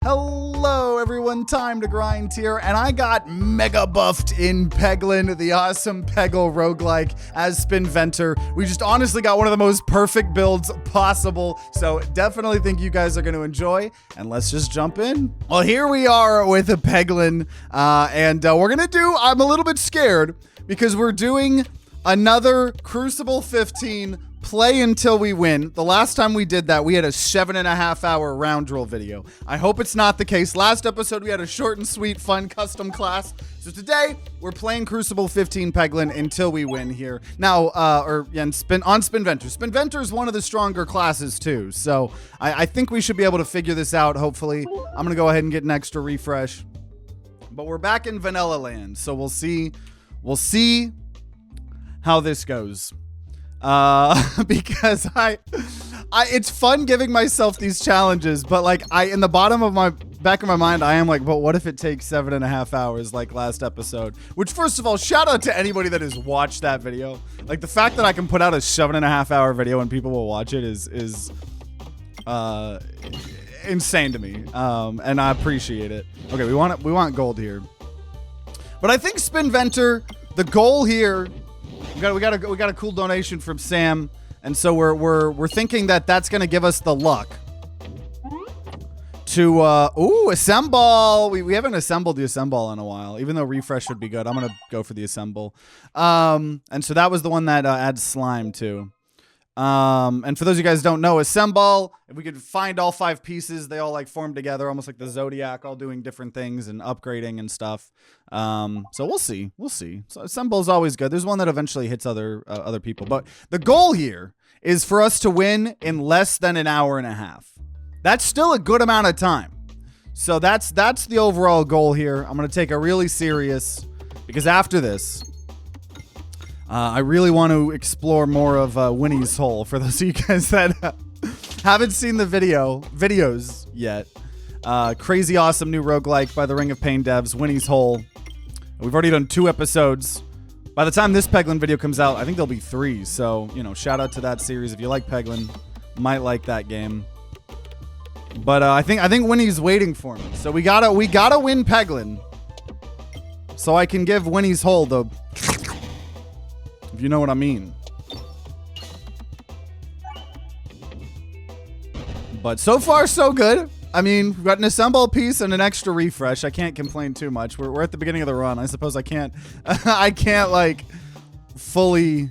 Hello everyone, TimeToGrind here, and I got mega buffed in Peglin, the awesome Pachinko Roguelike as Spinventor. We just honestly got one of the most perfect builds possible, so definitely think you guys are going to enjoy, and let's just jump in. Well, here we are with a Peglin, and we're going to do, I'm a little bit scared, because we're doing another Cruciball 15 play until we win. The last time we did that, we had a 7.5 hour round drill video. I hope it's not the case. Last episode, we had a short and sweet, fun custom class. So today, we're playing Cruciball 15 Peglin until we win here. Now, on Spinventor. Spinventor is one of the stronger classes too. So I think we should be able to figure this out, hopefully. I'm going to go ahead and get an extra refresh. But we're back in Vanilla Land. So we'll see how this goes. Because it's fun giving myself these challenges, but like in the bottom of my back of my mind, I am like, but what if it takes 7.5 hours like last episode? Which, first of all, shout out to anybody that has watched that video. Like the fact that I can put out a 7.5 hour video and people will watch it is insane to me. And I appreciate it. Okay, we want gold here, but I think Spinventor, the goal here. We got a cool donation from Sam, and so we're thinking that that's gonna give us the luck to assemble. We haven't assembled the assemble in a while, even though refresh would be good. I'm gonna go for the assemble, and so that was the one that adds slime too. And for those of you guys who don't know, assemble, if we could find all 5 pieces, they all like form together, almost like the Zodiac, all doing different things and upgrading and stuff. So we'll see. So assemble is always good. There's one that eventually hits other people, but the goal here is for us to win in less than an hour and a half. That's still a good amount of time. So that's the overall goal here. I'm going to take it really serious because after this, I really want to explore more of Winnie's Hole. For those of you guys that haven't seen the videos yet, crazy awesome new roguelike by the Ring of Pain devs, Winnie's Hole. We've already done 2 episodes. By the time this Peglin video comes out, I think there'll be 3. So, you know, shout out to that series. If you like Peglin, might like that game. But I think Winnie's waiting for me. So we gotta win Peglin, so I can give Winnie's Hole the. If you know what I mean. But so far, so good. I mean, we've got an assemble piece and an extra refresh. I can't complain too much. We're at the beginning of the run. I suppose I can't like fully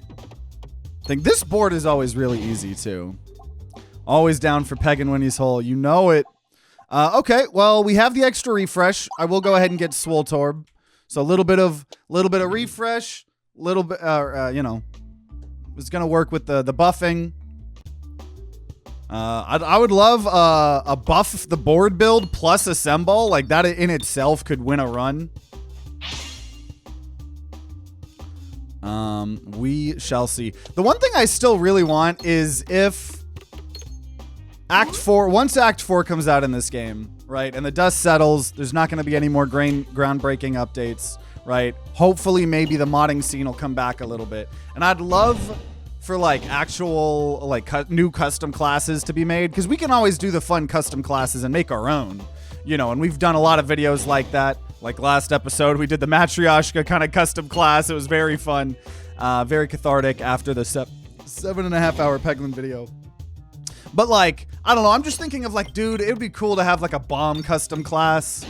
think. This board is always really easy too. Always down for Peg and Winnie's Hole. You know it. Okay, well, we have the extra refresh. I will go ahead and get Swoltorb. So a little bit of refresh. Little bit, you know, it's gonna work with the buffing. I would love a buff the board build plus assemble, like that in itself could win a run. We shall see. The one thing I still really want is if once Act 4 comes out in this game, right, and the dust settles, there's not gonna be any more groundbreaking updates. Right? Hopefully, maybe the modding scene will come back a little bit. And I'd love for like actual like new custom classes to be made, because we can always do the fun custom classes and make our own, you know, and we've done a lot of videos like that. Like last episode, we did the Matryoshka kind of custom class. It was very fun, very cathartic after the 7.5 hour Peglin video. But like, I don't know, I'm just thinking of like, dude, it would be cool to have like a bomb custom class.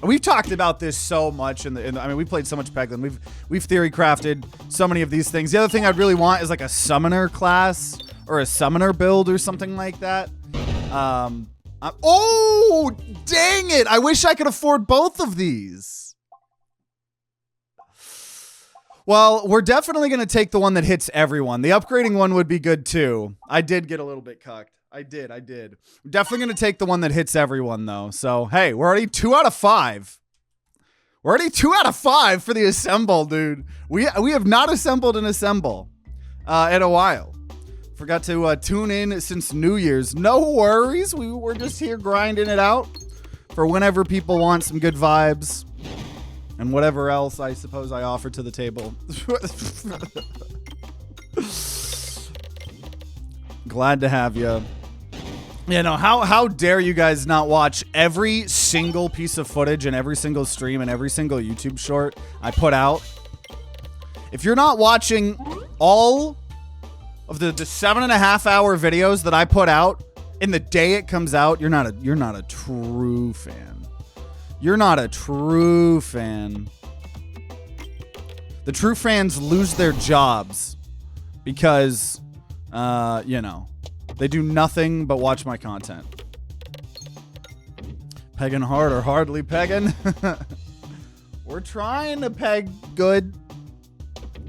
We've talked about this so much I mean, we played so much Peglin. We've theory crafted so many of these things. The other thing I'd really want is like a summoner class or a summoner build or something like that. Oh, dang it. I wish I could afford both of these. Well, we're definitely going to take the one that hits everyone. The upgrading one would be good too. I did get a little bit cucked. I did. We're definitely going to take the one that hits everyone, though. So, hey, we're already 2 out of 5. We're already 2 out of 5 for the assemble, dude. We have not assembled an assemble in a while. Forgot to tune in since New Year's. No worries. We're just here grinding it out for whenever people want some good vibes and whatever else I suppose I offer to the table. Glad to have you. You know, how dare you guys not watch every single piece of footage and every single stream and every single YouTube short I put out? If you're not watching all of the 7.5 hour videos that I put out in the day it comes out, you're not a true fan. You're not a true fan. The true fans lose their jobs because, you know, they do nothing but watch my content. Pegging hard or hardly pegging? We're trying to peg good.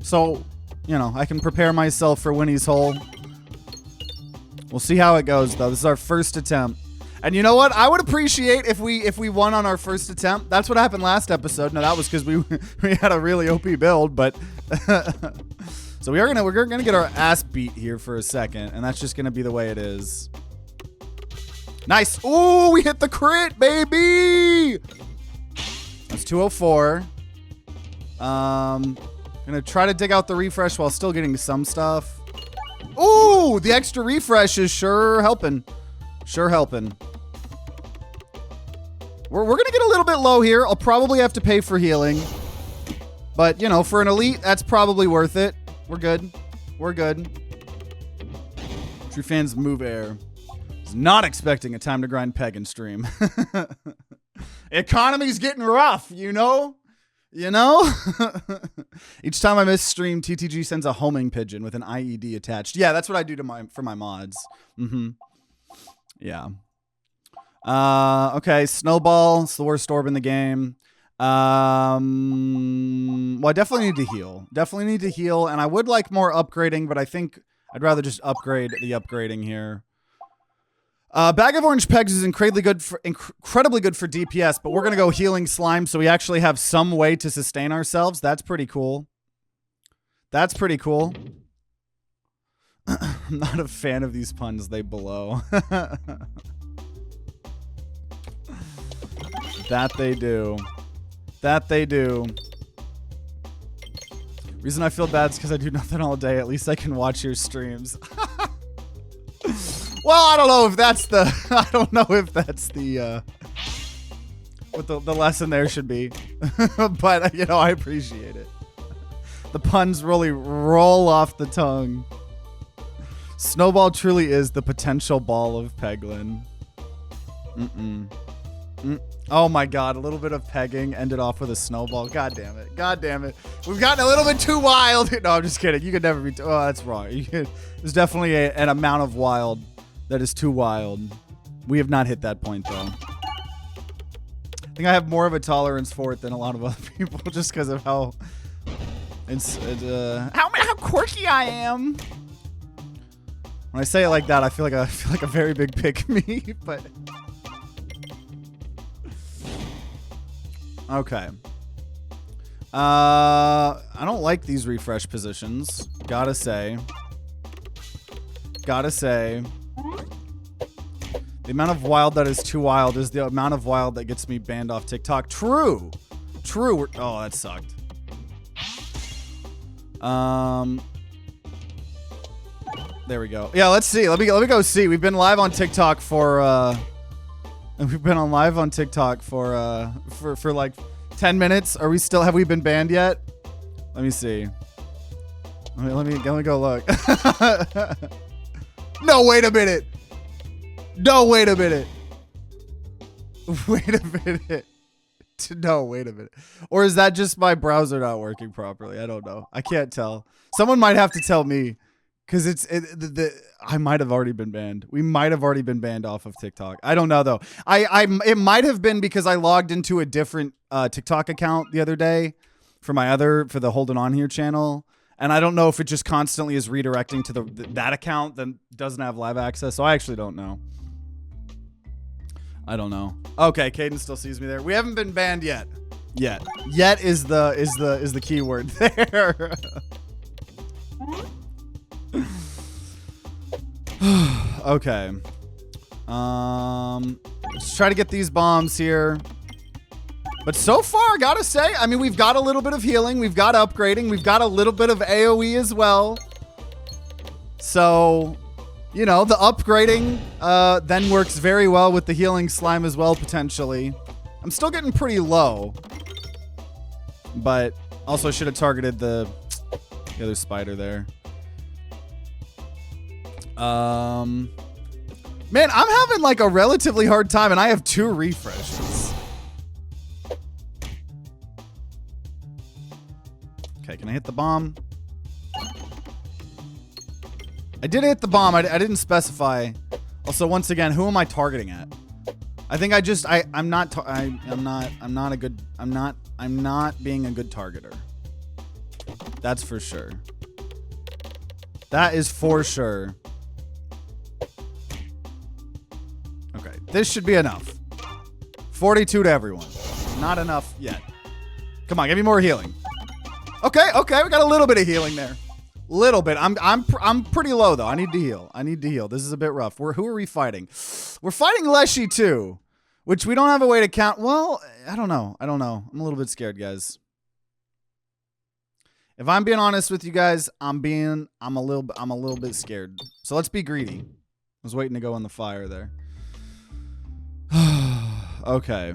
So, you know, I can prepare myself for Winnie's hole. We'll see how it goes, though. This is our first attempt. And you know what? I would appreciate if we won on our first attempt. That's what happened last episode. Now, that was because we had a really OP build, but... So we're gonna get our ass beat here for a second, and that's just gonna be the way it is. Nice. Ooh, we hit the crit, baby. That's 204. Gonna try to dig out the refresh while still getting some stuff. Ooh, the extra refresh is sure helping. Sure helping. We're gonna get a little bit low here. I'll probably have to pay for healing, but you know, for an elite, that's probably worth it. We're good. We're good. True fans move air. Was not expecting a time to grind peg and stream. Economy's getting rough, you know? You know? Each time I miss stream, TTG sends a homing pigeon with an IED attached. Yeah, that's what I do for my mods. Yeah. Okay, Snowball. It's the worst orb in the game. Well, I definitely need to heal. Definitely need to heal, and I would like more upgrading, but I think I'd rather just upgrade the upgrading here. Bag of orange pegs is incredibly good for DPS, but we're gonna go healing slime, so we actually have some way to sustain ourselves. That's pretty cool. That's pretty cool. I'm not a fan of these puns. They blow. That they do. That they do. Reason I feel bad is because I do nothing all day. At least I can watch your streams. Well, I don't know if that's the... I don't know if that's the... what the lesson there should be. But, you know, I appreciate it. The puns really roll off the tongue. Snowball truly is the potential ball of Peglin. Oh my god, a little bit of pegging ended off with a snowball. God damn it. God damn it. We've gotten a little bit too wild. No, I'm just kidding. You could never be too... Oh, that's wrong. There's definitely an amount of wild that is too wild. We have not hit that point, though. I think I have more of a tolerance for it than a lot of other people just because of how... how quirky I am. When I say it like that, I feel like a very big pick-me, but... Okay. I don't like these refresh positions. Gotta say. Gotta say. The amount of wild that is too wild is the amount of wild that gets me banned off TikTok. True. True. Oh, that sucked. There we go. Yeah, let's see. Let me go see. We've been live on TikTok for we've been on live on TikTok for like 10 minutes. Are we still, have we been banned yet? Let me see. Let me go look. No, wait a minute. No, wait a minute. Wait a minute. No, wait a minute. Or is that just my browser not working properly? I don't know. I can't tell. Someone might have to tell me. Because I might have already been banned. We might have already been banned off of TikTok. I don't know though. It might have been because I logged into a different TikTok account the other day for the Holding On Here channel, and I don't know if it just constantly is redirecting to that account that doesn't have live access. So I actually don't know. I don't know. Okay, Kaiden still sees me there. We haven't been banned yet. Yet is the key word there. Okay. Let's try to get these bombs here. But so far, I gotta say, I mean, we've got a little bit of healing. We've got upgrading. We've got a little bit of AoE as well. So, you know, the upgrading then works very well with the healing slime as well, potentially. I'm still getting pretty low. But also should have targeted the other spider there. Man, I'm having like a relatively hard time, and I have 2 refreshes. Okay, can I hit the bomb? I did hit the bomb. I didn't specify. Also, once again, who am I targeting at? I think I'm not being a good targeter. That's for sure. That is for sure. Okay, this should be enough. 42 to everyone. Not enough yet. Come on, give me more healing. Okay, we got a little bit of healing there. Little bit. I'm pretty low though. I need to heal. This is a bit rough. Who are we fighting? We're fighting Leshy too, which we don't have a way to count. Well, I don't know. I'm a little bit scared, guys. If I'm being honest with you guys, I'm a little bit scared. So let's be greedy. I was waiting to go on the fire there. Okay.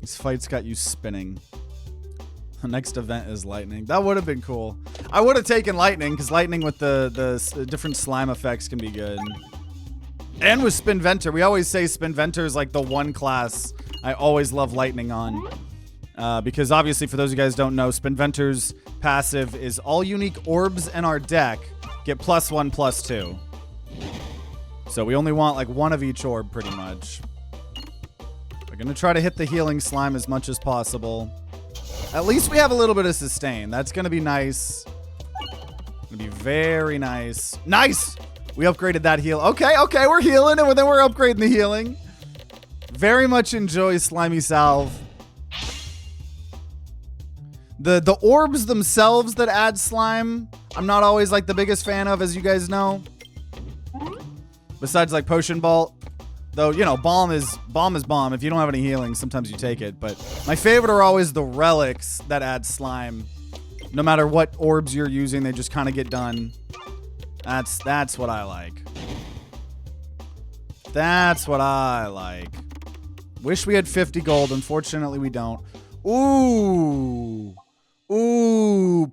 These fights got you spinning. The next event is lightning. That would have been cool. I would have taken lightning, because lightning with the different slime effects can be good. And with Spinventor. We always say Spinventor is like the one class I always love lightning on. Because obviously, for those of you guys who don't know, Spinventor's passive is all unique orbs in our deck get +1/+2. So we only want like 1 of each orb pretty much. We're going to try to hit the healing slime as much as possible. At least we have a little bit of sustain. That's going to be nice. Going to be very nice. Nice! We upgraded that heal. Okay, we're healing, and then we're upgrading the healing. Very much enjoy Slimy Salve. The orbs themselves that add slime, I'm not always like the biggest fan of, as you guys know. Besides like Potion Ball. Though, you know, bomb is bomb. If you don't have any healing, sometimes you take it. But my favorite are always the relics that add slime. No matter what orbs you're using, they just kind of get done. That's what I like. That's what I like. Wish we had 50 gold. Unfortunately, we don't. Ooh.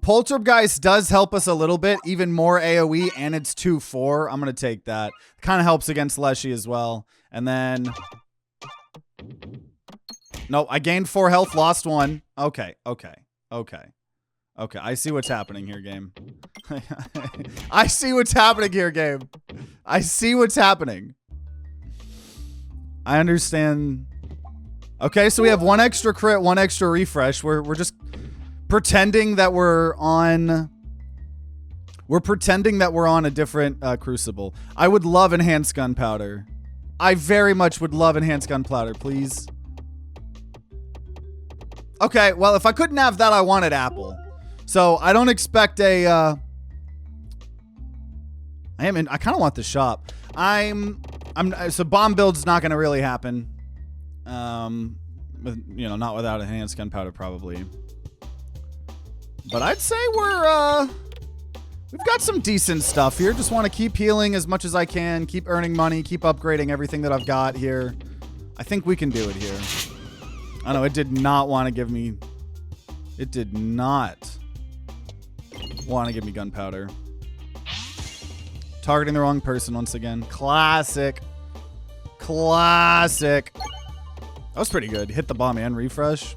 Poltergeist does help us a little bit. Even more AoE, and it's 2/4. I'm going to take that. Kind of helps against Leshy as well. And then... No, I gained 4 health, lost 1. Okay. I see what's happening here, game. I see what's happening here, game. I see what's happening. I understand. Okay, so we have 1 extra crit, 1 extra refresh. We're just pretending that we're on a different Crucible. I would love enhanced gunpowder. I very much would love enhanced gunpowder, please. Okay, well, if I couldn't have that, I wanted apple. So I don't expect a I kind of want the shop. So bomb build's not going to really happen. Not without enhanced gunpowder probably. But I'd say we've got some decent stuff here. Just want to keep healing as much as I can, keep earning money, keep upgrading everything that I've got here. I think we can do it here. I know it did not want to give me... It did not want to give me gunpowder. Targeting the wrong person once again. Classic. That was pretty good. Hit the bomb and refresh.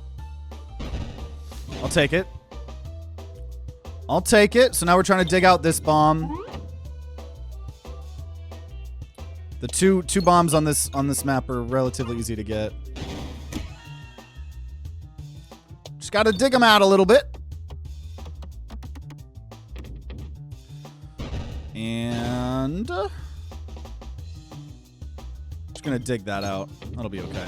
I'll take it. So now we're trying to dig out this bomb. The two bombs on this map are relatively easy to get. Just got to dig them out a little bit. And just gonna dig that out. That'll be okay.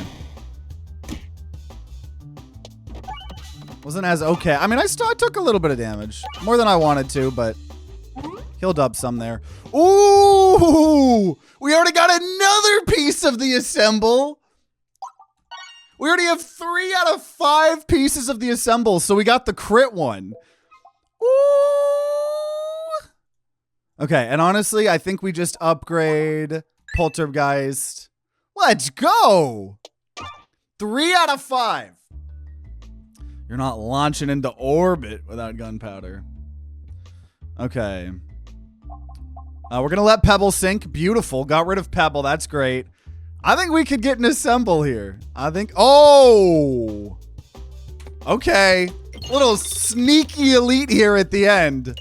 Wasn't as okay. I mean, I took a little bit of damage. More than I wanted to, but healed up some there. Ooh! We already got another piece of the assemble. We already have 3 out of 5 pieces of the assemble, so we got the crit one. Ooh! Okay, and honestly, I think we just upgrade Poltergeist. Let's go! 3 out of 5. You're not launching into orbit without gunpowder. Okay. We're going to let Pebble sink. Beautiful. Got rid of Pebble. That's great. I think we could get an assemble here. I think... Oh! Okay. Little sneaky elite here at the end.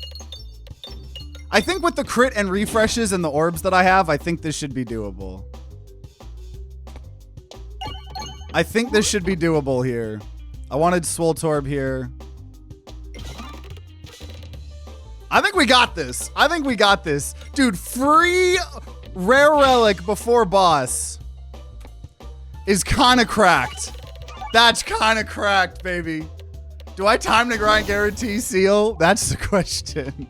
I think with the crit and refreshes and the orbs that I have, I think this should be doable. I think this should be doable here. I wanted Swoltorb here. I think we got this. I think we got this. Dude, free rare relic before boss is kind of cracked. That's kind of cracked, baby. Do I time to grind guarantee seal? That's the question.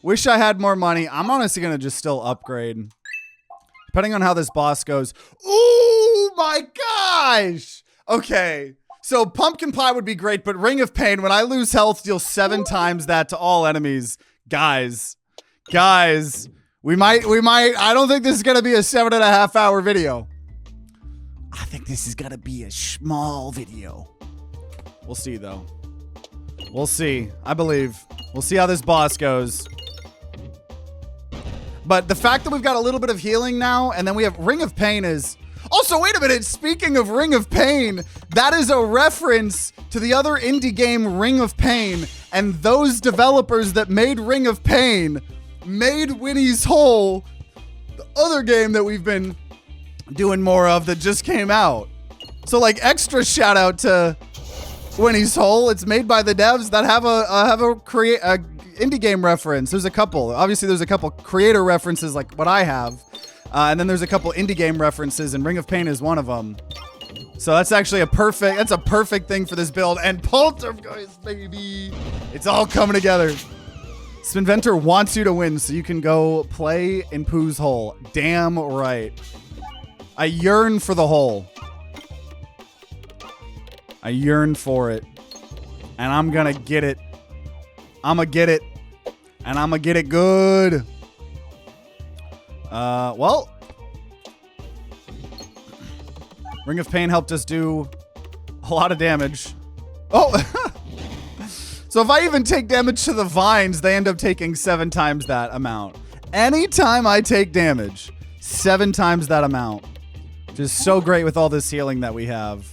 Wish I had more money. I'm honestly going to just still upgrade. Depending on how this boss goes. Oh my gosh. Okay. So Pumpkin Pie would be great, but Ring of Pain, when I lose health, deal 7 times that to all enemies. Guys, we might, I don't think this is going to be a 7.5 hour video. I think this is going to be a small video. We'll see though. We'll see. I believe. We'll see how this boss goes. But the fact that we've got a little bit of healing now, and then we have Ring of Pain is... Also, wait a minute. Speaking of Ring of Pain, that is a reference to the other indie game Ring of Pain, and those developers that made Ring of Pain made Winnie's Hole, the other game that we've been doing more of that just came out. So, like, extra shout out to Winnie's Hole. It's made by the devs that have a indie game reference. There's a couple. Obviously, there's a couple creator references like what I have. And then there's a couple indie game references, and Ring of Pain is one of them. So that's actually a perfect thing for this build. And Poltergeist, baby. It's all coming together. Spinventor wants you to win so you can go play in Pooh's Hole. Damn right. I yearn for the hole. I yearn for it. And I'm gonna get it. I'm gonna get it. And I'm gonna get it good. Well, Ring of Pain helped us do a lot of damage. Oh, so if I even take damage to the vines, they end up taking 7 times that amount. Anytime I take damage, 7 times that amount. Which is so great with all this healing that we have.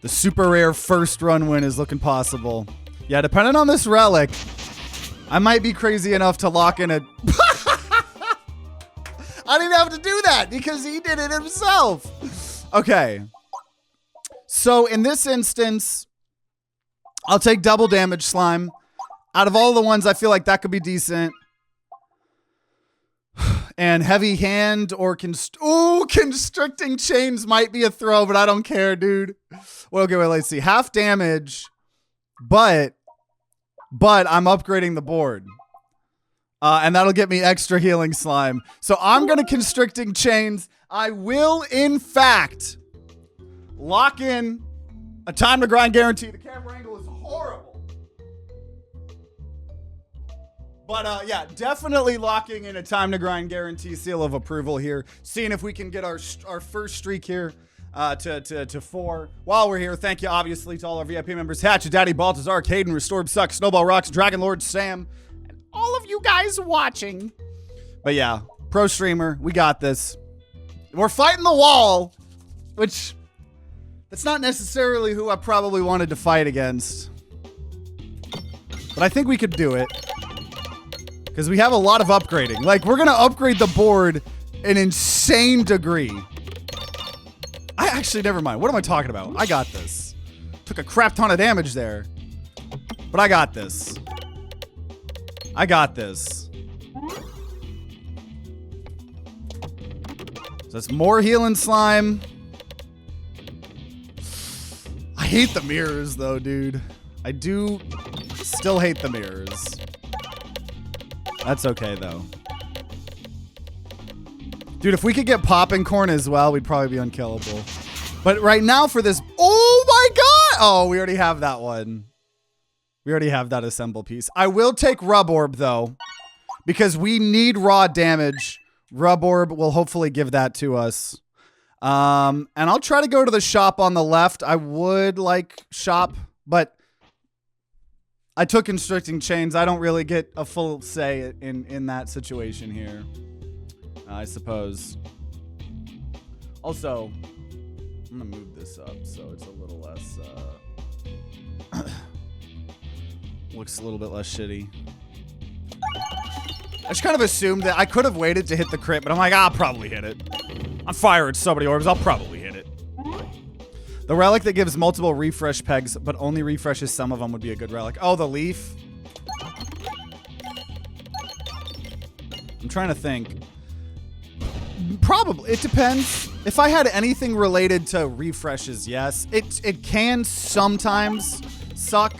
The super rare first run win is looking possible. Yeah, depending on this relic, I might be crazy enough to lock in a... I didn't have to do that because he did it himself. Okay. So in this instance, I'll take double damage slime. Out of all the ones, I feel like that could be decent. And heavy hand or constricting chains might be a throw, but I don't care, dude. Well, okay, wait, let's see. Half damage, but I'm upgrading the board. And that'll get me extra healing slime. So I'm going to constricting chains. I will, in fact, lock in a time to grind guarantee. The camera angle is horrible. But yeah, definitely locking in a time to grind guarantee seal of approval here. Seeing if we can get our first streak here to 4. While we're here, thank you obviously to all our VIP members. HatchetDaddy, Baltazár, Kaiden, Restorb, Sucks, Snowball, Rocks, DragonLord, Sam. All of you guys watching. But yeah, pro streamer, we got this. We're fighting the wall, which that's not necessarily who I probably wanted to fight against. But I think we could do it. Because we have a lot of upgrading. Like, we're going to upgrade the board an insane degree. I actually, never mind. What am I talking about? I got this. Took a crap ton of damage there. But I got this. I got this. So that's more healing slime. I hate the mirrors though, dude. I do still hate the mirrors. That's okay though. Dude, if we could get popping corn as well, we'd probably be unkillable. But right now for this, oh my god! Oh, we already have that one. We already have that assemble piece. I will take Rub Orb, though. because we need raw damage. Rub Orb will hopefully give that to us. And I'll try to go to the shop on the left. I would like shop, but I took Constricting Chains. I don't really get a full say in that situation here, I suppose. Also, I'm going to move this up so it's a little less, looks a little bit less shitty. I just kind of assumed that I could have waited to hit the crit, but I'm like, I'll probably hit it. I'm firing so many orbs, I'll probably hit it. The relic that gives multiple refresh pegs, but only refreshes some of them would be a good relic. Oh, the leaf. I'm trying to think. Probably. It depends. If I had anything related to refreshes, yes. It can sometimes suck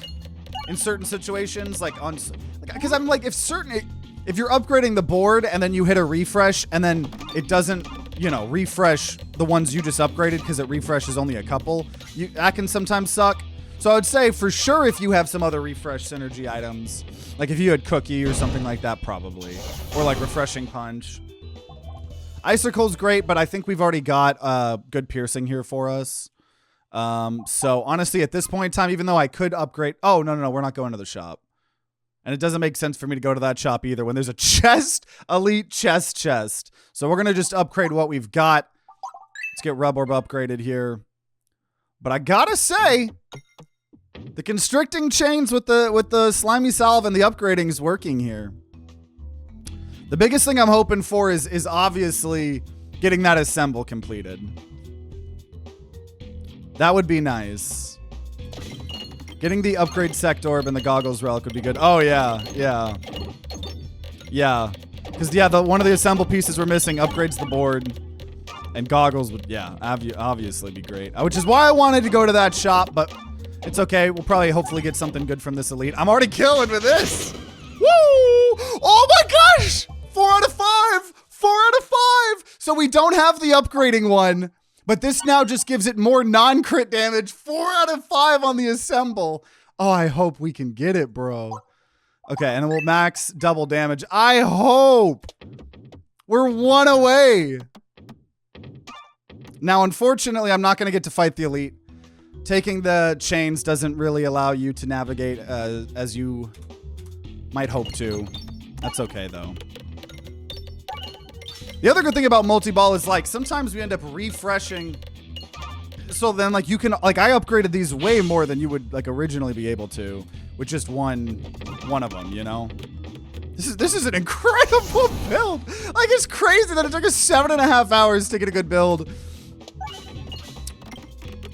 in certain situations, like on... Because I'm like, if you're upgrading the board and then you hit a refresh and then it doesn't, you know, refresh the ones you just upgraded because it refreshes only a couple, that can sometimes suck. So I would say for sure if you have some other refresh synergy items, like if you had Cookie or something like that, probably. Or like Refreshing Punch. Icicle's great, but I think we've already got good piercing here for us. So honestly, at this point in time, even though I could upgrade... Oh, no, we're not going to the shop. And it doesn't make sense for me to go to that shop either when there's a chest, elite chest. So we're going to just upgrade what we've got. Let's get Rub Orb upgraded here. But I gotta say, the Constricting Chains with the Slimy Salve and the upgrading is working here. The biggest thing I'm hoping for is obviously getting that assemble completed. That would be nice. Getting the upgrade Sect Orb and the Goggles Relic would be good. Oh, yeah. Because, one of the assemble pieces we're missing upgrades the board. And Goggles would, obviously be great. Which is why I wanted to go to that shop, but it's okay. We'll probably hopefully get something good from this elite. I'm already killing with this. Woo! Oh, my gosh! 4 out of 5! 4 out of 5! So we don't have the upgrading one. But this now just gives it more non-crit damage. 4 out of 5 on the assemble. Oh, I hope we can get it, bro. Okay, and then we'll max double damage. I hope. We're 1 away. Now, unfortunately, I'm not going to get to fight the elite. Taking the chains doesn't really allow you to navigate as you might hope to. That's okay, though. The other good thing about multi-ball is, like, sometimes we end up refreshing. So then, like, you can, like, I upgraded these way more than you would, like, originally be able to with just one of them, you know? This is an incredible build. Like, it's crazy that it took us 7.5 hours to get a good build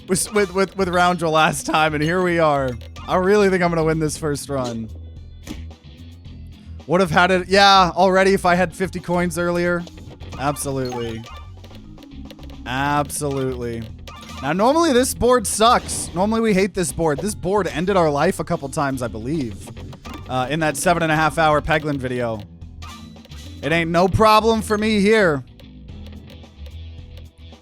with Roundrel last time, and here we are. I really think I'm going to win this first run. Would have had it, yeah, already if I had 50 coins earlier. Absolutely. Absolutely. Now, normally this board sucks. Normally we hate this board. This board ended our life a couple times, I believe, in that 7.5 hour Peglin video. It ain't no problem for me here.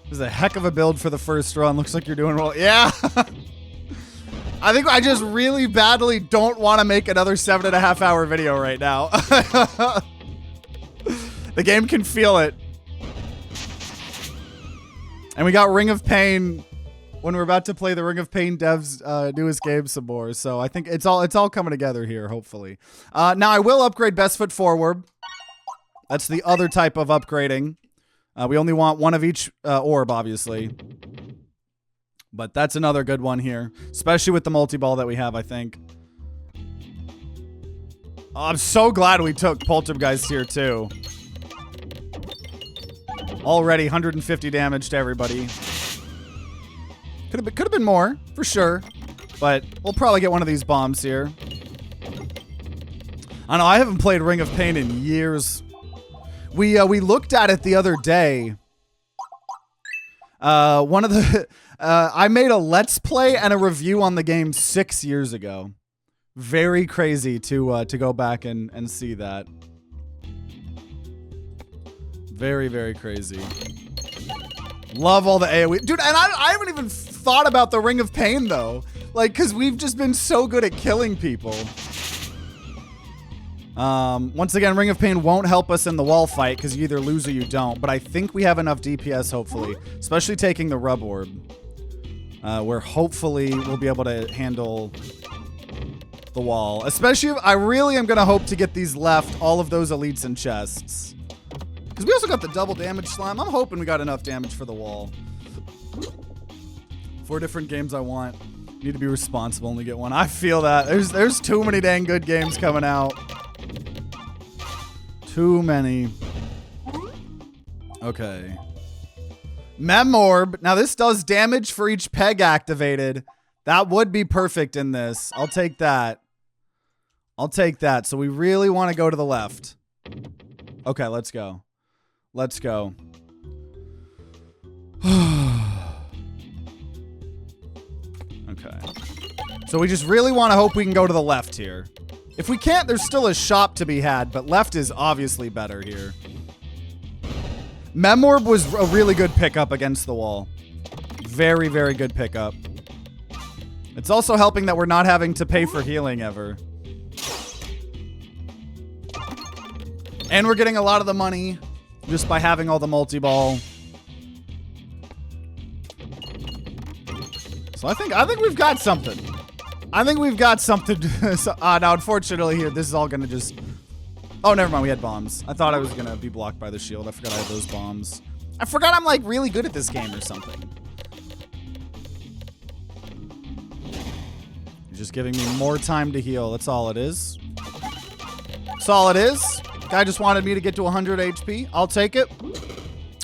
This is a heck of a build for the first run. Looks like you're doing well. Yeah. I think I just really badly don't want to make another 7.5 hour video right now. The game can feel it. And we got Ring of Pain when we're about to play the Ring of Pain devs newest game some more. So I think it's all coming together here, hopefully. Now I will upgrade Best Foot Forward. That's the other type of upgrading. We only want one of each orb, obviously. But that's another good one here, especially with the multi-ball that we have, I think. Oh, I'm so glad we took Poltergeist here, too. Already 150 damage to everybody. Could have been more, for sure. But we'll probably get one of these bombs here. I know, I haven't played Ring of Pain in years. We looked at it the other day. One of the... I made a Let's Play and a review on the game 6 years ago. Very crazy to go back and see that. Very, very crazy. Love all the AoE. Dude, and I haven't even thought about the Ring of Pain, though. Like, because we've just been so good at killing people. Once again, Ring of Pain won't help us in the wall fight because you either lose or you don't. But I think we have enough DPS, hopefully. Especially taking the Rub Orb. Where hopefully we'll be able to handle the wall. Especially if I really am going to hope to get these left, all of those elites and chests. Because we also got the double damage slime. I'm hoping we got enough damage for the wall. 4 different games I want. Need to be responsible and we get one. I feel that. There's too many dang good games coming out. Too many. Okay. Memorb. Now this does damage for each peg activated. That would be perfect in this. I'll take that. I'll take that. So we really want to go to the left. Okay, let's go. Let's go. Okay. So we just really want to hope we can go to the left here. If we can't, there's still a shop to be had, but left is obviously better here. Memorb was a really good pickup against the wall. Very, very good pickup. It's also helping that we're not having to pay for healing ever. And we're getting a lot of the money just by having all the multi-ball. So I think we've got something. I think we've got something. Now, unfortunately, here, this is all going to just... Oh, never mind. We had bombs. I thought I was going to be blocked by the shield. I forgot I had those bombs. I forgot I'm, like, really good at this game or something. You're just giving me more time to heal. That's all it is. That's all it is. Guy just wanted me to get to 100 HP. I'll take it.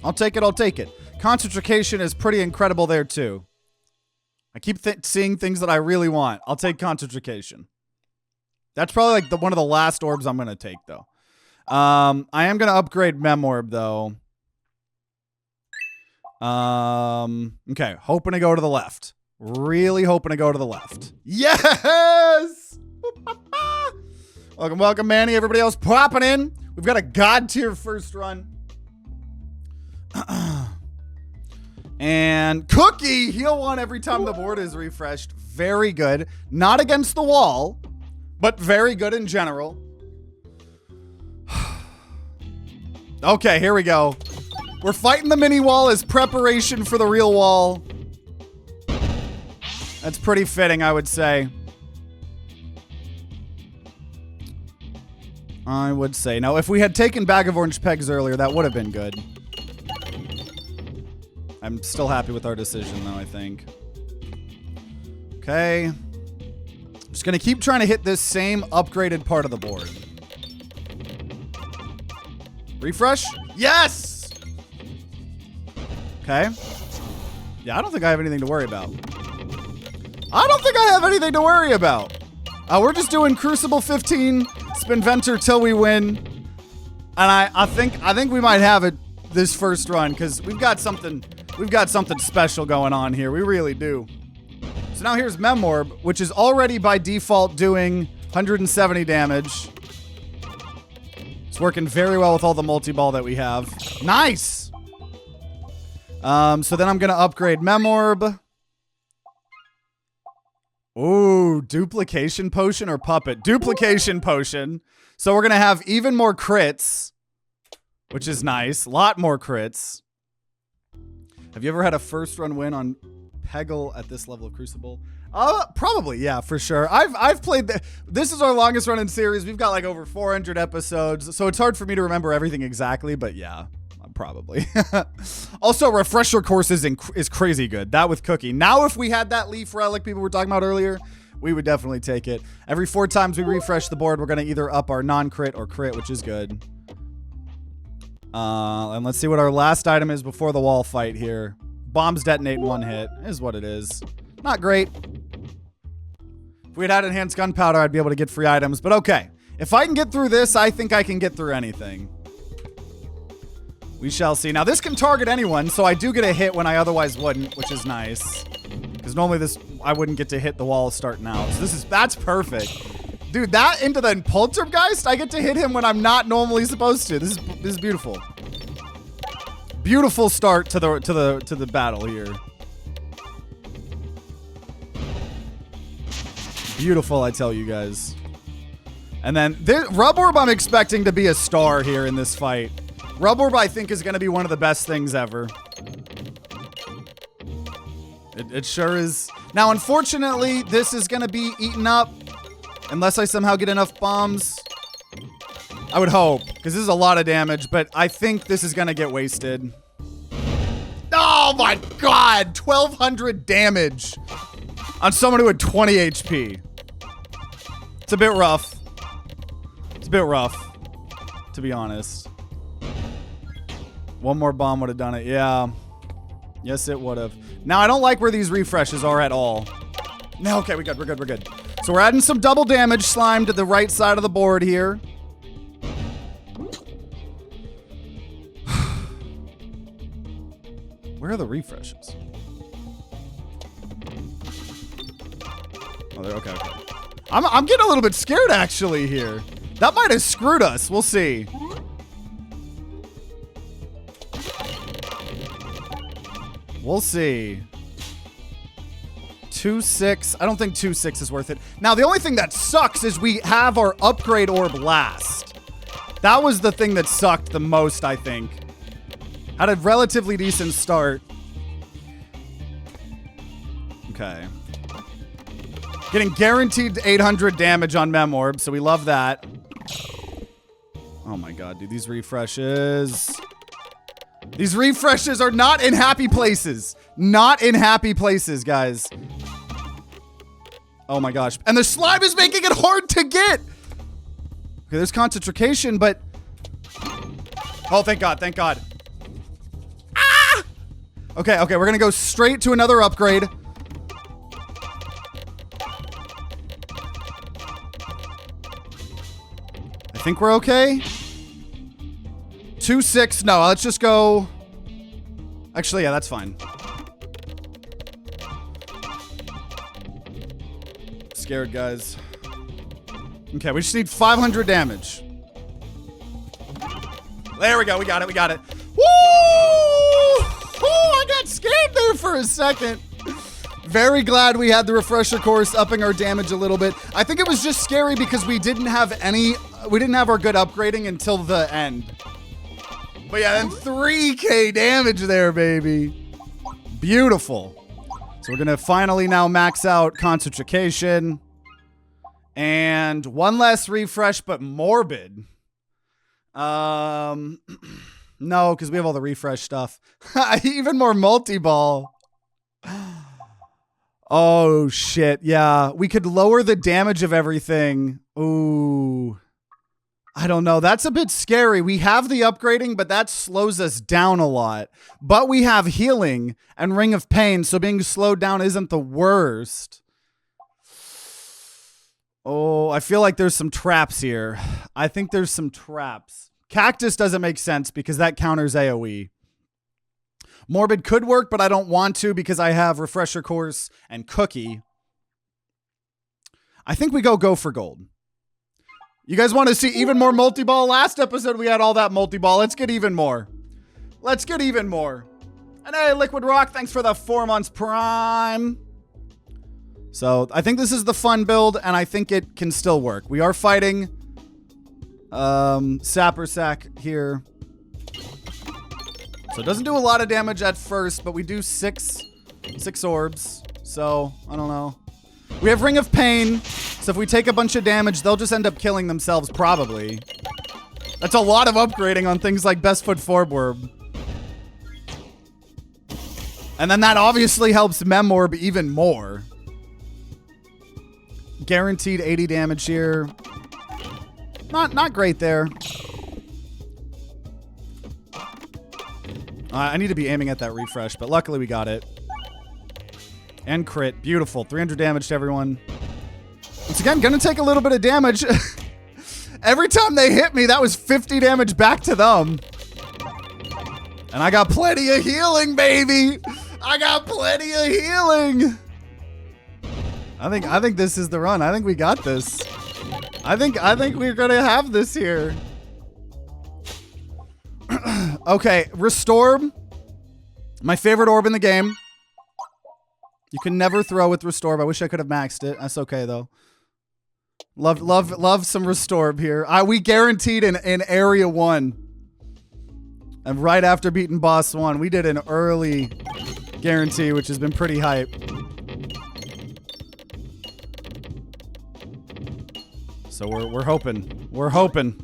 I'll take it. I'll take it. Concentration is pretty incredible there, too. I keep seeing things that I really want. I'll take concentration. That's probably like one of the last orbs I'm going to take, though. I am going to upgrade Memorb, though. Okay, hoping to go to the left. Really hoping to go to the left. Yes! Welcome, welcome, Manny. Everybody else popping in. We've got a God tier first run. And Cookie, heal 1 every time the board is refreshed. Very good. Not against the wall, but very good in general. Okay, here we go. We're fighting the mini wall as preparation for the real wall. That's pretty fitting, I would say. I would say. Now, if we had taken Bag of Orange Pegs earlier, that would have been good. I'm still happy with our decision, though, I think. Okay. Just going to keep trying to hit this same upgraded part of the board. Refresh? Yes! Okay. Yeah, I don't think I have anything to worry about. I don't think I have anything to worry about. We're just doing Crucible 15, Spinventor till we win. And I think we might have it this first run, because we've got something special going on here. We really do. So now here's Memorb, which is already by default doing 170 damage. It's working very well with all the multi-ball that we have. Nice! So then I'm going to upgrade Memorb. Ooh, Duplication Potion or Puppet? Duplication Potion. So we're going to have even more crits, which is nice. A lot more crits. Have you ever had a first run win on Peggle at this level of Crucible? Probably, yeah, for sure. I've played this is our longest running series. We've got like over 400 episodes, so it's hard for me to remember everything exactly, but yeah, probably. Also, refresher course is crazy good. That with Cookie. Now, if we had that leaf relic people were talking about earlier, we would definitely take it. Every 4 times we refresh the board, we're going to either up our non-crit or crit, which is good. And let's see what our last item is before the wall fight here. Bombs detonate in 1 hit. Is what it is. Not great. If we had enhanced gunpowder, I'd be able to get free items. But okay. If I can get through this, I think I can get through anything. We shall see. Now, this can target anyone, so I do get a hit when I otherwise wouldn't, which is nice. Because normally I wouldn't get to hit the wall starting out. So that's perfect. Dude, that into the Poltergeist, I get to hit him when I'm not normally supposed to. This is beautiful. Beautiful start to the battle here. Beautiful, I tell you guys. And then Rub Orb, I'm expecting to be a star here in this fight. Rub Orb, I think, is going to be one of the best things ever. It sure is. Now, unfortunately, this is going to be eaten up unless I somehow get enough bombs. I would hope, because this is a lot of damage, but I think this is going to get wasted. Oh my god! 1,200 damage on someone who had 20 HP. It's a bit rough. It's a bit rough, to be honest. One more bomb would have done it. Yeah. Yes, it would have. Now, I don't like where these refreshes are at all. No, okay, we're good, we're good, we're good. So we're adding some double damage slime to the right side of the board here. Where are the refreshes? Oh, they're okay. I'm getting a little bit scared actually here. That might have screwed us. We'll see. We'll see. 2-6. I don't think 2-6 is worth it. Now, the only thing that sucks is we have our upgrade orb last. That was the thing that sucked the most, I think. Had a relatively decent start. Okay. Getting guaranteed 800 damage on Mem Orb, so we love that. Oh my god, dude, these refreshes. These refreshes are not in happy places. Not in happy places, guys. Oh my gosh. And the slime is making it hard to get. Okay, there's concentration, but... Oh, thank god, thank god. Ah! Okay, okay, we're gonna go straight to another upgrade. I think we're okay. 2-6. No, let's just go. Actually, yeah, that's fine. Scared, guys. Okay, we just need 500 damage. There we go. We got it. We got it. Woo! Oh, I got scared there for a second. Very glad we had the refresher course upping our damage a little bit. I think it was just scary because we didn't have our good upgrading until the end. But yeah, then 3k damage there, baby. Beautiful. So we're gonna finally now max out concentration. And one less refresh, but morbid. No, because we have all the refresh stuff. Even more multi-ball. Oh, shit. Yeah, we could lower the damage of everything. Ooh. I don't know. That's a bit scary. We have the upgrading, but that slows us down a lot. But we have healing and Ring of Pain, so being slowed down isn't the worst. Oh, I feel like there's some traps here. I think there's some traps. Cactus doesn't make sense because that counters AoE. Morbid could work, but I don't want to because I have Refresher Course and Cookie. I think we go for gold. You guys want to see even more multi-ball? Last episode, we had all that multi-ball. Let's get even more. Let's get even more. And hey, Liquid Rock, thanks for the 4 months Prime. So I think this is the fun build, and I think it can still work. We are fighting Sapper Sack here. So it doesn't do a lot of damage at first, but we do six orbs. So, I don't know. We have Ring of Pain, so if we take a bunch of damage, they'll just end up killing themselves, probably. That's a lot of upgrading on things like Best Foot Forward. And then that obviously helps Mem Orb even more. Guaranteed 80 damage here. Not great there. I need to be aiming at that refresh, but luckily we got it. And crit. Beautiful. 300 damage to everyone. Once again, gonna take a little bit of damage. Every time they hit me, that was 50 damage back to them. And I got plenty of healing, baby. I got plenty of healing. I think this is the run. I think we got this. I think we're gonna have this here. Okay, Restorb. My favorite orb in the game. You can never throw with Restorb. I wish I could have maxed it. That's okay, though. Love some Restorb here. We guaranteed in area 1. And right after beating boss 1, we did an early guarantee, which has been pretty hype. So we're hoping. We're hoping.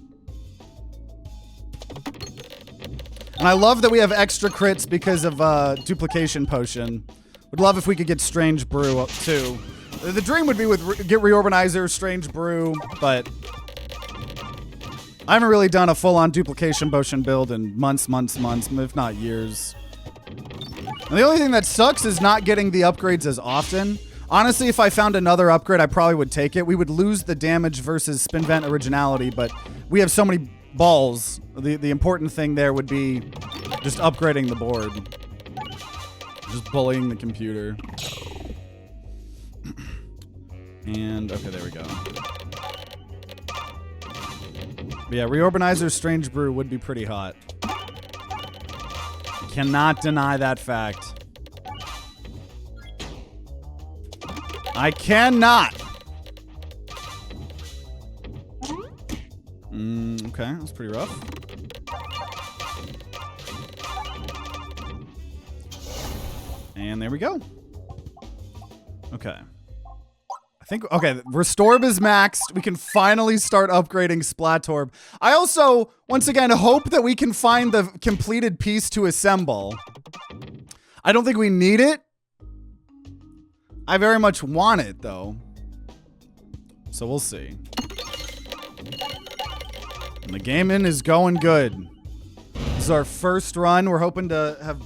And I love that we have extra crits because of duplication potion. Would love if we could get Strange Brew up too. The dream would be with get Reorganizer, Strange Brew, but I haven't really done a full-on duplication potion build in months, if not years. And the only thing that sucks is not getting the upgrades as often. Honestly, if I found another upgrade, I probably would take it. We would lose the damage versus Spinvent originality, but we have so many balls. The important thing there would be just upgrading the board. Just bullying the computer. And, okay, there we go. But yeah, Reorganizer Strange Brew would be pretty hot. Cannot deny that fact. I cannot. Okay, that's pretty rough. And there we go. Okay. Okay, Restorb is maxed. We can finally start upgrading Splatorb. I also, once again, hope that we can find the completed piece to assemble. I don't think we need it. I very much want it, though. So we'll see. And the gaming is going good. This is our first run. We're hoping to have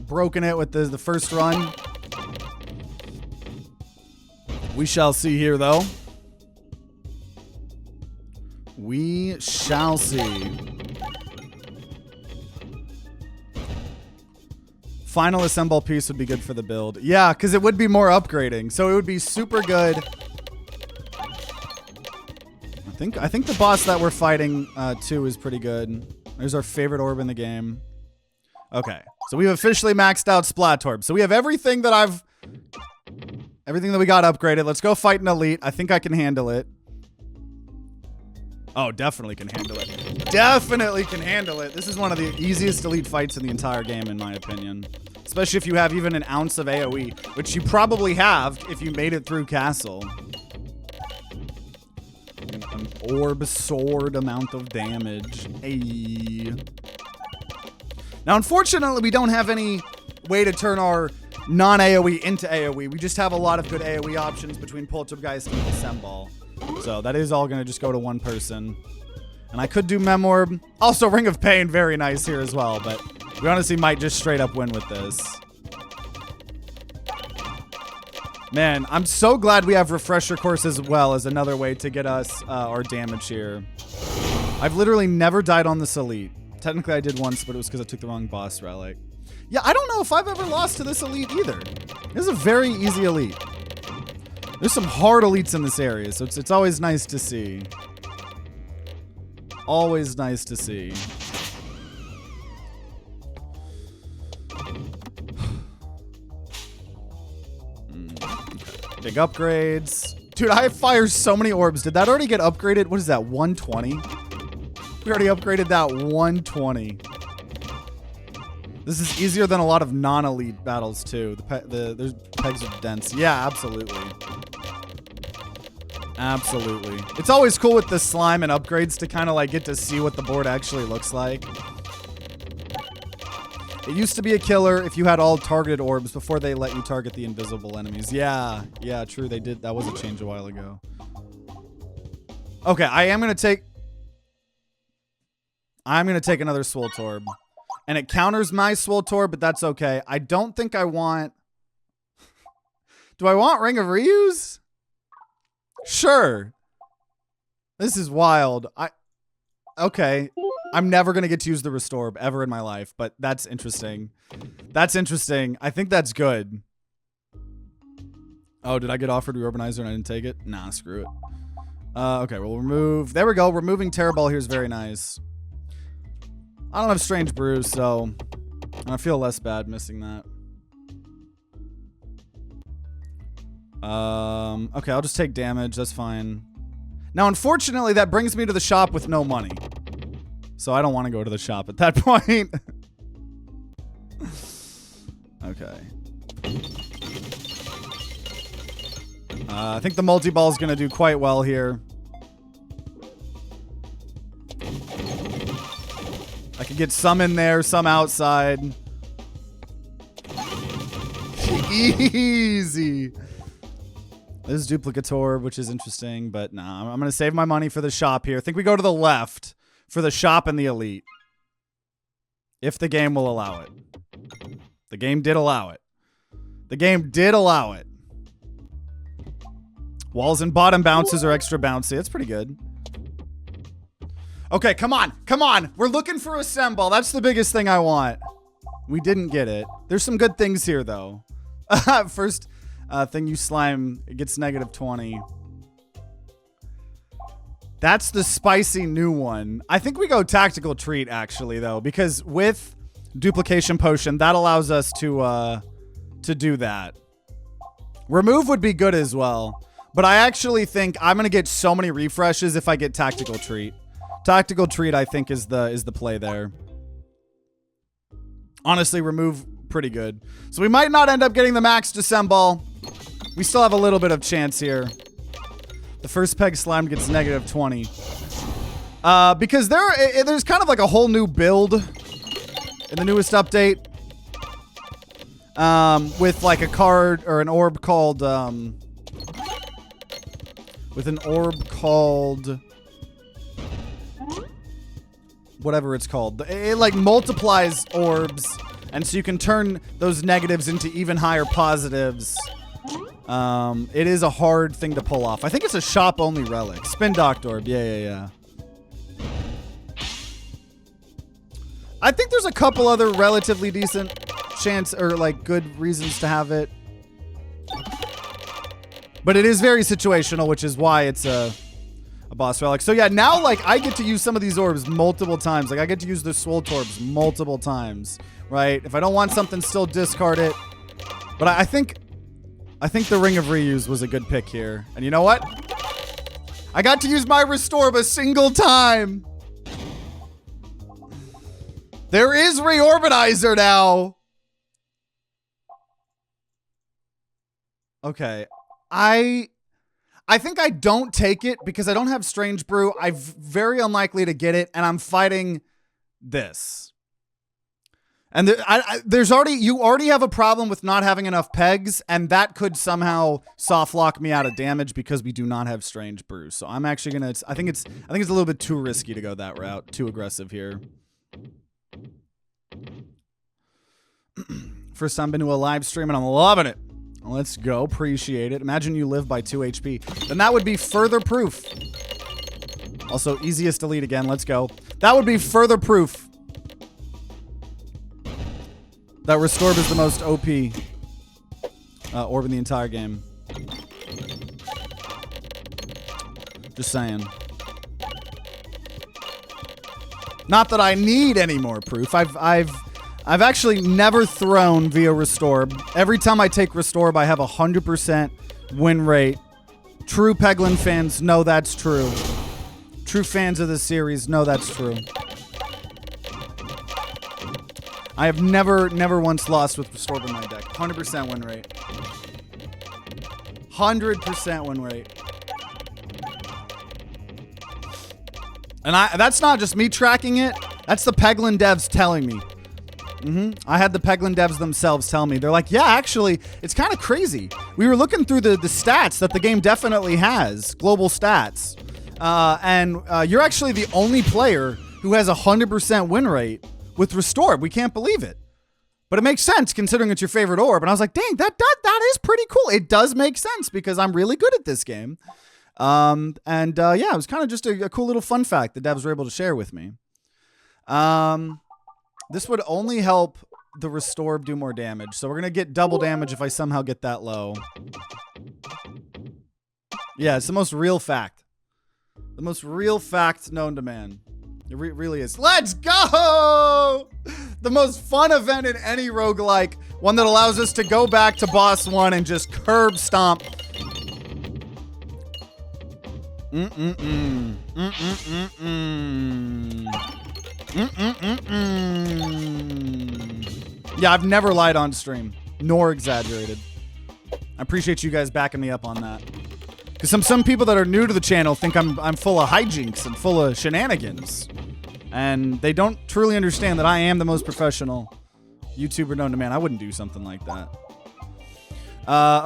broken it with the first run. We shall see here, though. We shall see. Final assemble piece would be good for the build. Yeah, because it would be more upgrading. So it would be super good. I think the boss that we're fighting too is pretty good. There's our favorite orb in the game. Okay, so we've officially maxed out Splatorb. So we have everything that we got upgraded. Let's go fight an elite. I think I can handle it. Oh, definitely can handle it. Definitely can handle it. This is one of the easiest elite fights in the entire game, in my opinion. Especially if you have even an ounce of AoE, which you probably have if you made it through Castle. An orb sword amount of damage. Hey. Now, unfortunately, we don't have any way to turn our non-AoE into AoE. We just have a lot of good AoE options between Poltergeist and Snowball. So that is all going to just go to one person. And I could do Memorb. Also, Ring of Pain, very nice here as well. But we honestly might just straight up win with this. Man, I'm so glad we have Refresher Course as well as another way to get us our damage here. I've literally never died on this elite. Technically, I did once, but it was because I took the wrong boss relic. Yeah, I don't know if I've ever lost to this elite either. This is a very easy elite. There's some hard elites in this area, so it's always nice to see. Always nice to see. Big upgrades. Dude, I fire so many orbs. Did that already get upgraded? What is that, 120? We already upgraded that 120. This is easier than a lot of non-elite battles, too. There's pegs are dense. Yeah, absolutely. Absolutely. It's always cool with the slime and upgrades to kind of like get to see what the board actually looks like. It used to be a killer if you had all targeted orbs before they let you target the invisible enemies. Yeah, true. They did. That was a change a while ago. Okay, I'm going to take another Swoltorb. And it counters my Swoltorb, but that's okay. I don't think I want... Do I want Ring of Reuse? Sure. This is wild. Okay. I'm never going to get to use the Restorb ever in my life, but that's interesting. That's interesting. I think that's good. Oh, did I get offered Reorbanizer and I didn't take it? Nah, screw it. Okay, we'll remove... There we go. Removing Terraball here is very nice. I don't have Strange Brews, so I feel less bad missing that. Okay, I'll just take damage. That's fine. Now, unfortunately, that brings me to the shop with no money. So I don't want to go to the shop at that point. Okay. I think the multi-ball is going to do quite well here. I could get some in there, some outside. Easy. This is duplicate orb, which is interesting, but nah, I'm going to save my money for the shop here. I think we go to the left for the shop and the elite. If the game will allow it. The game did allow it. The game did allow it. Walls and bottom bounces are extra bouncy. That's pretty good. Okay, come on. Come on. We're looking for a Snowball. That's the biggest thing I want. We didn't get it. There's some good things here, though. First thing you slime, it gets -20. That's the spicy new one. I think we go tactical treat, actually, though, because with duplication potion, that allows us to do that. Remove would be good as well, but I actually think I'm gonna get so many refreshes if I get tactical treat. Tactical treat, I think, is the play there. Honestly, remove pretty good. So we might not end up getting the max Snowball. We still have a little bit of chance here. The first peg slime gets -20. Because there's kind of like a whole new build in the newest update. With like a card or an orb called with an orb called whatever it's called. It like multiplies orbs, and so you can turn those negatives into even higher positives. It is a hard thing to pull off. I think it's a shop-only relic. Spin Doctor Orb. Yeah. I think there's a couple other relatively decent chance or like good reasons to have it. But it is very situational, which is why it's a boss relic. So yeah, now like I get to use some of these orbs multiple times. Like I get to use the Swole orbs multiple times, right? If I don't want something, still discard it. But I think the Ring of Reuse was a good pick here. And you know what? I got to use my Restorb a single time. There is Reorbitizer now. Okay. I think I don't take it because I don't have Strange Brew. I'm very unlikely to get it, and I'm fighting this. And you already have a problem with not having enough pegs, and that could somehow soft lock me out of damage because we do not have Strange Brew. So I'm actually gonna. I think it's a little bit too risky to go that route. Too aggressive here. First time been to a live stream and I'm loving it. Let's go. Appreciate it. Imagine you live by 2 HP. Then that would be further proof. Also, easiest delete again. Let's go. That would be further proof that Restorb is the most OP orb in the entire game. Just saying. Not that I need any more proof. I've actually never thrown via Restorb. Every time I take Restorb, I have 100% win rate. True Peglin fans know that's true. True fans of the series know that's true. I have never once lost with Restorb in my deck. 100% win rate. 100% win rate. And that's not just me tracking it. That's the Peglin devs telling me. I had the Peglin devs themselves tell me. They're like, yeah, actually, it's kind of crazy. We were looking through the stats that the game definitely has, global stats. And you're actually the only player who has 100% win rate with Restorb. We can't believe it. But it makes sense considering it's your favorite orb. And I was like, dang, that is pretty cool. It does make sense because I'm really good at this game. Yeah, it was kind of just a cool little fun fact the devs were able to share with me. This would only help the Restorb do more damage. So we're going to get double damage if I somehow get that low. Yeah, it's the most real fact. The most real fact known to man. It really is. Let's go! The most fun event in any roguelike. One that allows us to go back to boss 1 and just curb stomp. Mm-mm-mm. Mm-mm-mm-mm. Mm-mm-mm-mm. Yeah, I've never lied on stream, nor exaggerated. I appreciate you guys backing me up on that. Because some people that are new to the channel think I'm full of hijinks and full of shenanigans. And they don't truly understand that I am the most professional YouTuber known to man. I wouldn't do something like that.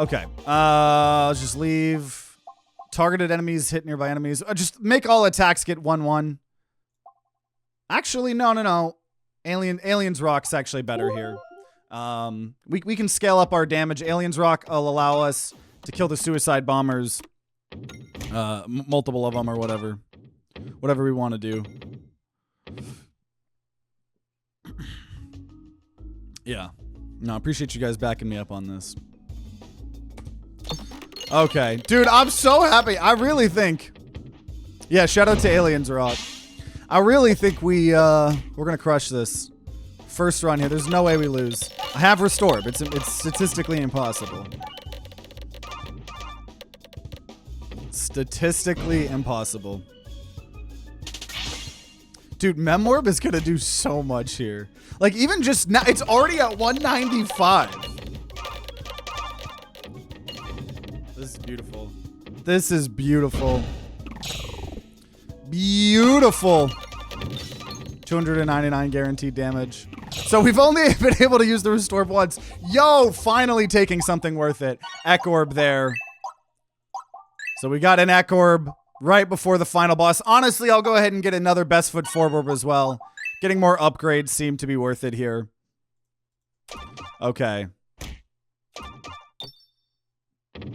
Okay. Let's just leave. Targeted enemies hit nearby enemies. Just make all attacks get 1/1. Actually, no. Aliens Rock's actually better here. We can scale up our damage. Aliens Rock will allow us to kill the suicide bombers. Multiple of them or whatever. Whatever we want to do. Yeah. No, I appreciate you guys backing me up on this. Okay. Dude, I'm so happy. I really think... Yeah, shout out to Aliens Rock. I really think we're going to crush this. First run here. There's no way we lose. I have Restorb. It's statistically impossible. Statistically impossible. Dude, Memorb is gonna do so much here. Like, even just now, it's already at 195. This is beautiful. This is beautiful. Beautiful. 299 guaranteed damage. So we've only been able to use the Restorb once. Yo, finally taking something worth it. Orb there. So we got an Orb right before the final boss. Honestly, I'll go ahead and get another best foot forward as well. Getting more upgrades seem to be worth it here. Okay.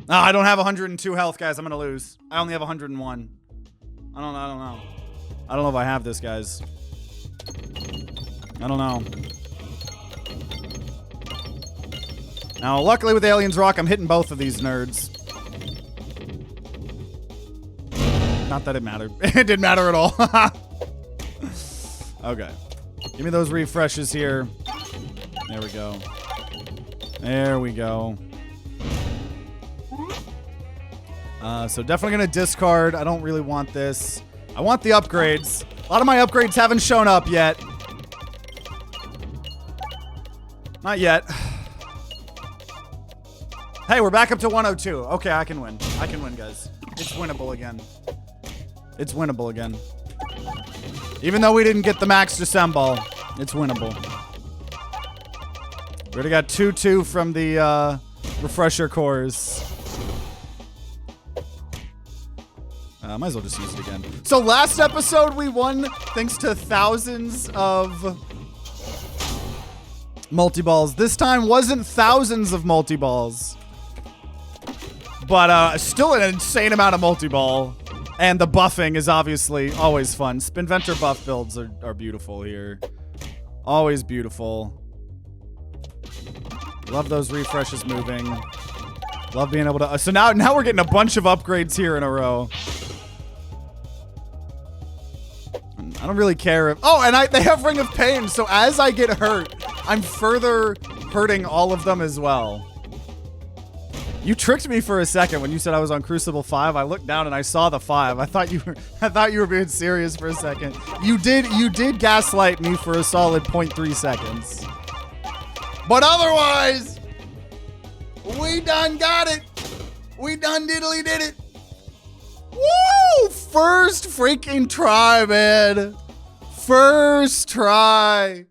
I don't have 102 health, guys. I'm going to lose. I only have 101. I don't know. I don't know if I have this, guys. I don't know. Now, luckily with Aliens Rock, I'm hitting both of these nerds. Not that it mattered. It didn't matter at all. Okay. Give me those refreshes here. There we go. There we go. So definitely going to discard. I don't really want this. I want the upgrades. A lot of my upgrades haven't shown up yet. Not yet. Hey, we're back up to 102. Okay, I can win. I can win, guys. It's winnable again. It's winnable again. Even though we didn't get the max Snowball, it's winnable. We already got 2-2 from the refresher cores. Might as well just use it again. So last episode we won thanks to thousands of multi-balls. This time wasn't thousands of multi-balls. But still an insane amount of multi-ball. And the buffing is obviously always fun. Spinventor buff builds are beautiful here. Always beautiful. Love those refreshes moving. Love being able to... so now we're getting a bunch of upgrades here in a row. I don't really care if... Oh, and they have Ring of Pain. So as I get hurt, I'm further hurting all of them as well. You tricked me for a second when you said I was on Cruciball 5. I looked down and I saw the 5. I thought you were being serious for a second. You did gaslight me for a solid 0.3 seconds. But otherwise, we done got it. We done diddly did it. Woo! First freaking try, man. First try.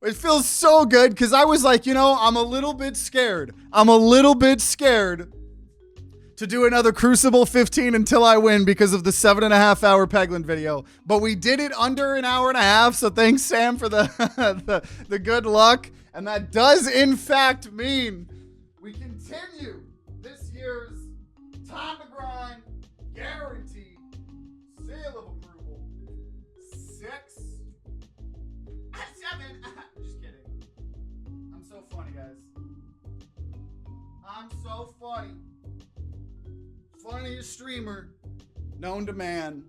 It feels so good because I was like, you know, I'm a little bit scared. I'm a little bit scared to do another Cruciball 15 until I win because of the 7.5 hour Peglin video. But we did it under an hour and a half. So thanks, Sam, for the good luck. And that does, in fact, mean we continue this year's TimeToGrind guaranteed seal of approval. 6, 7. Just kidding. I'm so funny, guys. I'm so funny. Funniest streamer known to man.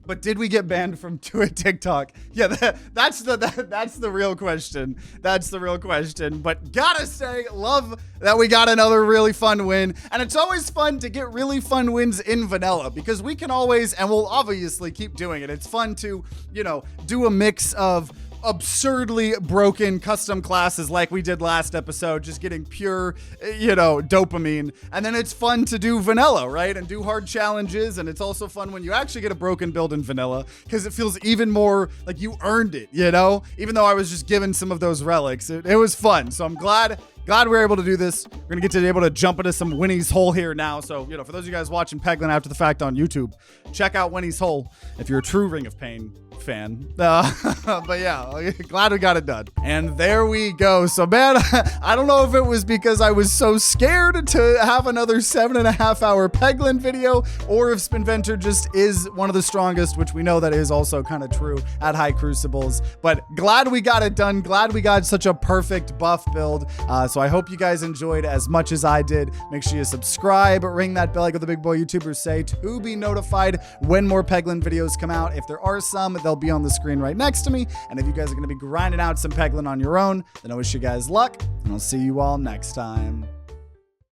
But did we get banned from TikTok? Yeah, that's the real question. That's the real question. But gotta say, love that we got another really fun win. And it's always fun to get really fun wins in vanilla because we can always, and we'll obviously keep doing it. It's fun to, you know, do a mix of absurdly broken custom classes like we did last episode, just getting pure, you know, dopamine. And then it's fun to do vanilla, right? And do hard challenges. And it's also fun when you actually get a broken build in vanilla because it feels even more like you earned it, you know? Even though I was just given some of those relics. It was fun. So I'm glad we were able to do this. We're going to get to be able to jump into some Winnie's Hole here now. So, you know, for those of you guys watching Peglin after the fact on YouTube, check out Winnie's Hole if you're a true Ring of Pain fan. But yeah, glad we got it done. And there we go. So man, I don't know if it was because I was so scared to have another 7.5 hour Peglin video or if Spinventor just is one of the strongest, which we know that is also kind of true at high crucibles. But glad we got it done. Glad we got such a perfect buff build. So I hope you guys enjoyed as much as I did. Make sure you subscribe, ring that bell like what the big boy YouTubers say to be notified when more Peglin videos come out. If there are some, they'll be on the screen right next to me. And if you guys are going to be grinding out some Peglin on your own, then I wish you guys luck, and I'll see you all next time.